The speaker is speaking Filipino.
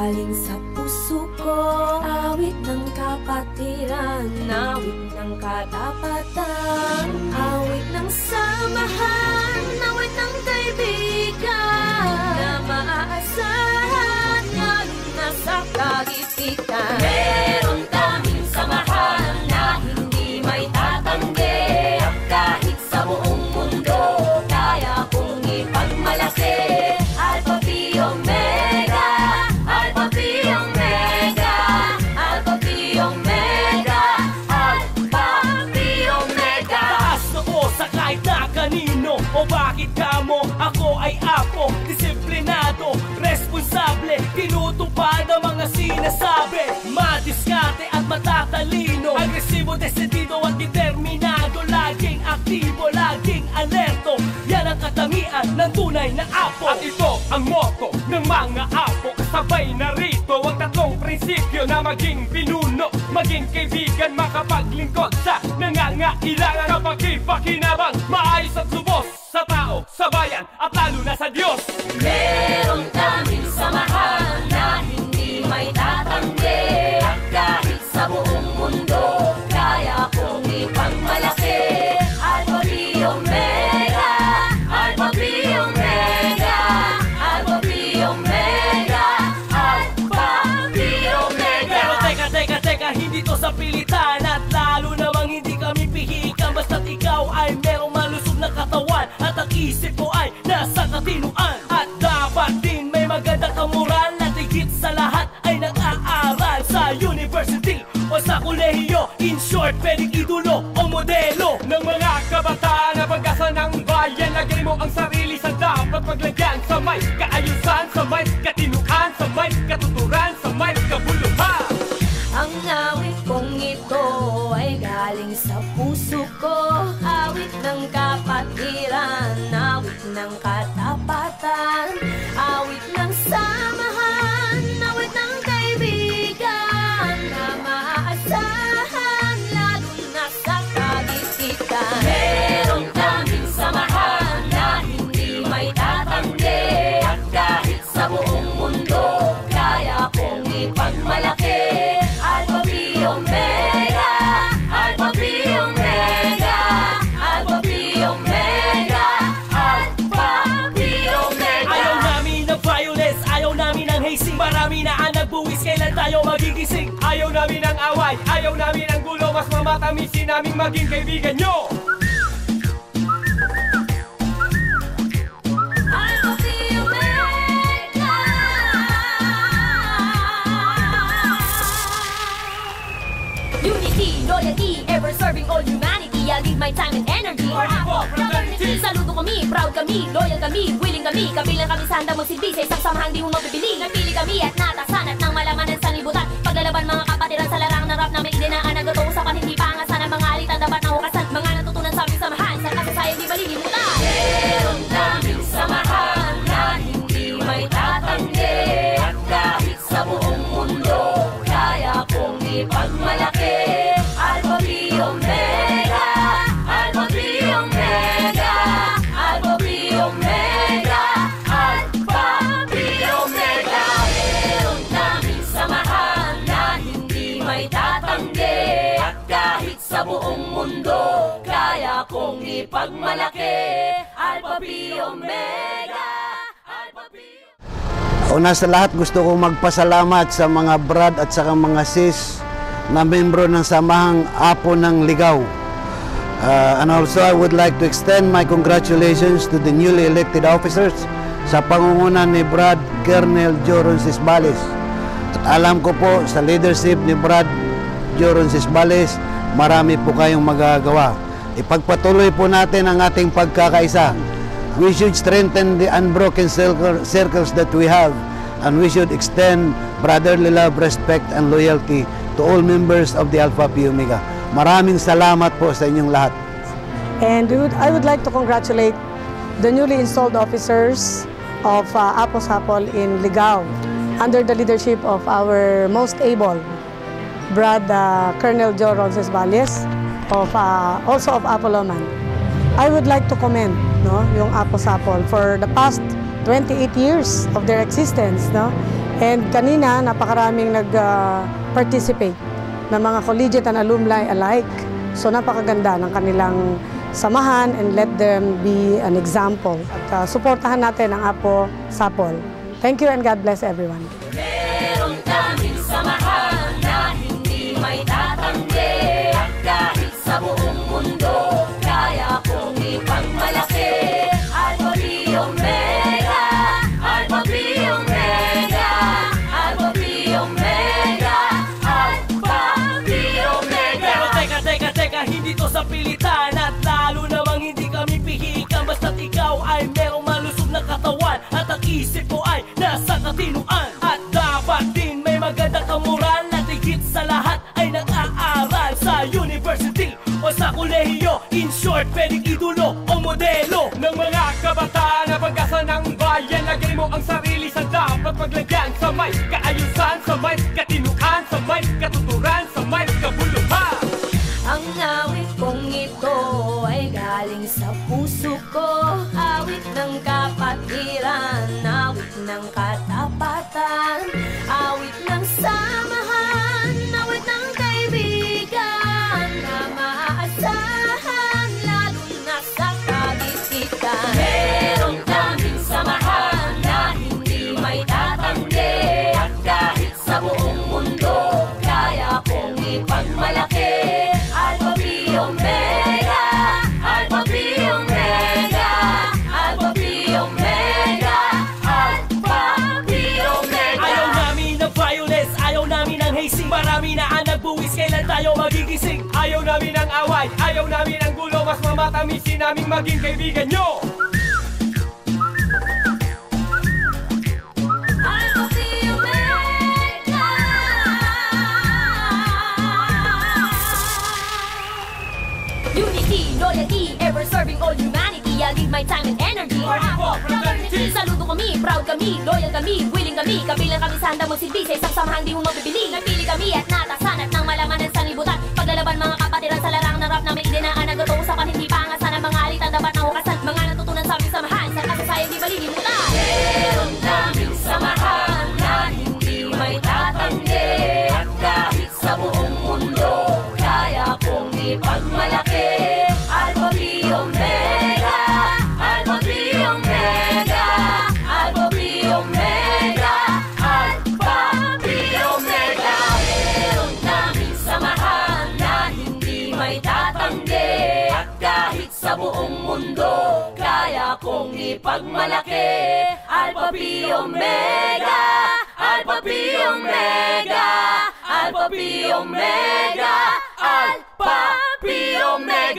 galing sa puso ko. Awit ng kapatiran, awit ng katapatan, awit ng samahan, awit ng kaibigan na maaasahan, lalo na sa kagipitan. Meron kaming samahan na hindi may tatanggi, kahit sa buong mundo kaya kong ipagmalaki. Alpha Phi Omega, Alpha Phi Omega, Alpha Phi Omega, Alpha Phi Omega. Taas noo sa kahit na kanino, o bakit ka mo? Ako ay apo, disiplinado, responsable, tinutupad ang mga sinasabi. Madiskarte at matatalino, agresibo, desidido at determinado, laging aktibo, laging alerto. Yan ang katangian ng tunay na apo. At ito ang motto ng mga apo, kasabay na rito ang tatlong prinsipyo na maging pinuno, maging kaibigan, makapaglingkod sa nangangailangan, kapag-ipakinabang, maayos at lubos sa tao, sa bayan, at lalo na sa Diyos. Meron kaming samahan na hindi may tatanggi, kahit sa buong mundo kaya kong ipagmalaki. Alpha Phi Omega, Alpha Phi Omega, Alpha Phi Omega, Alpha Phi Omega. Pero teka, hindi to sa pilitan, at lalo namang hindi kami pihikan. Basta't ikaw ay merong malusog na katawan, at ang isip mo ay nasa katinuan. At dapat din may maganda kang moral, at higit sa lahat ay nag-aaral sa university o sa kolehiyo. In short, pwedeng idolo o modelo ng mga kabataan na pag-asa ng bayan. Lagay mo ang sarili sa dapat paglagyan, sa may kaayusan, sa may katinuan, sa may katuturan, sa may kabuluhan. Ang awit kong ito ay galing sa puso ko. Awit ng kapatiran, awit ng katapatan, awit ng samahan, awit ng kaibigan na maaasahan, lalo na sa kagipitan. Meron kaming samahan na hindi may tatanggi, kahit sa buong mundo kaya kong ipagmalaki. Alpha Phi Omega, Alpha Phi Omega, Alpha Phi Omega, Alpha Phi Omega. Ayaw namin ng violence, ayaw namin ng hazing. Marami na ang nagbuwis, kailan tayo magigising? Ayaw namin ng away, ayaw namin ng gulo. Mas mamatamisin naming maging kaibigan nyo. Alpha Phi Omega. Unity, loyalty, ever serving all humanity. I'll give my time and energy for Apo fraternity. Saludo kami, proud kami, loyal kami, willing kami, kabilang kami sa handang magsilbi sa isang samahang di mo mapipili. Napili kami at natasan at nang malaman ng sanlibutan, paglalaban mga kapatiran sa larang ng rap na may idinaan na gatoong sa hindi pangasan ng mga alitan dapat nahukasan, mga natutunan sa aming samahan sa kasasayang di malilimutan. Meron kaming samahan na hindi may tatanggi, at kahit sa buong mundo kaya kong ipagmalaki. Alpha Phi Omega, Alpha Phi Omega, Alpha Phi Omega, Alpha Phi Omega. Meron kaming samahan na hindi may tatanggi, at kahit sa buong mundo kaya kong ipagmalaki. Alpha Phi Omega, Alpha Phi Omega. Una sa lahat, gusto kong magpasalamat sa mga brad at sa mga sis na membro ng Samahang Apo ng Ligaw. And also, I would like to extend my congratulations to the newly elected officers sa pangunguna ni Brad Colonel Joron Sisbales. At alam ko po, sa leadership ni Brad Joron Sisbales, marami po kayong magagawa. Ipagpatuloy po natin ang ating pagkakaisa. We should strengthen the unbroken circles that we have, and we should extend brotherly love, respect, and loyalty to all members of the Alpha Phi Omega. Maraming salamat po sa inyong lahat. And I would like to congratulate the newly installed officers of Apo Sapol in Ligaw under the leadership of our most able Brad Colonel Joron Sisbales of also of Apoloman. I would like to commend yung Apo Sapol for the past 28 years of their existence. And kanina, napakaraming nag-participate ng mga collegiate and alumni alike. So napakaganda ng kanilang samahan and let them be an example. At suportahan natin ang Apo Sapol. Thank you and God bless everyone. Meron kaming samahan na hindi may tatanggi. At kahit sa buong mundo, kaya kong ipagmalaki. Alpha Phi Omega, Alpha Phi Omega, Alpha Phi Omega, Alpha Phi Omega. Pero teka, hindi to sa pilitan. At lalo namang hindi kami pihikan. Basta't ikaw ay merong malusog na katawan. At ang isip mo ay nasa katinuan. At dapat din may magandang kamoral. At higit sa lahat ay nag-aaral sa university o sa kolehiyo. In short, pwedeng idolo o modelo ng mga kabataan na pag-asa ng bayan. Lagay mo ang sarili sa dapat paglagyan. Sa may kaayusan, sa may katinuan, sa may katuturan, sa may kabuluhan. Ang awit kong ito ay galing sa puso ko. Awit ng kapatiran, awit ng katapatan, awit ng samahan, awit ng kaibigan na maaasahan, lalo na sa kabisikan. Meron kaming samahan na hindi may tatanggi. At kahit sa buong mundo, kaya kong ipagmalaki. Alpha Phi Omega, Alpha Phi Omega, Alpha Phi Omega, Alpha Phi Omega. Ayaw namin ng violence, ayaw namin ng hazing. Marami na ang nagbuwis, kailan tayo magigising? Ayaw namin ang away, ayaw namin ang gulo. Mas mamatamisin naming maging kaibigan nyo. Alpha Phi Omega. Unity, loyalty, ever serving all humanity. I give my time and energy for Apo fraternity. Saludo kami, proud kami, loyal kami, willing kami. Kabilang kami sa handang magsilbi sa isang samahan di mo mapipili. Napili kami at natasan at nang malamanan sa libutan. Paglalaban mga kapatiran sa larang ng rap namin idinaan. Nagtutungsapan hindi paangasan ang mga alitan dapat nahukasan. Mga natutunan sa aming samahan sa kasasayang di malilimutan. Meron kaming samahan na hindi may tatanggi. At kahit sa buong mundo, kaya kong ipagmalaki. Alpha Phi Omega, Alpha Phi Omega, Alpha Phi Omega, Alpha Phi Omega. Meron kaming samahan na hindi may tatanggi. At kahit sa buong mundo, kaya kong ipagmalaki. Alpha Phi Omega, Alpha Phi Omega, Alpha Phi Omega, Alpha Phi Omega.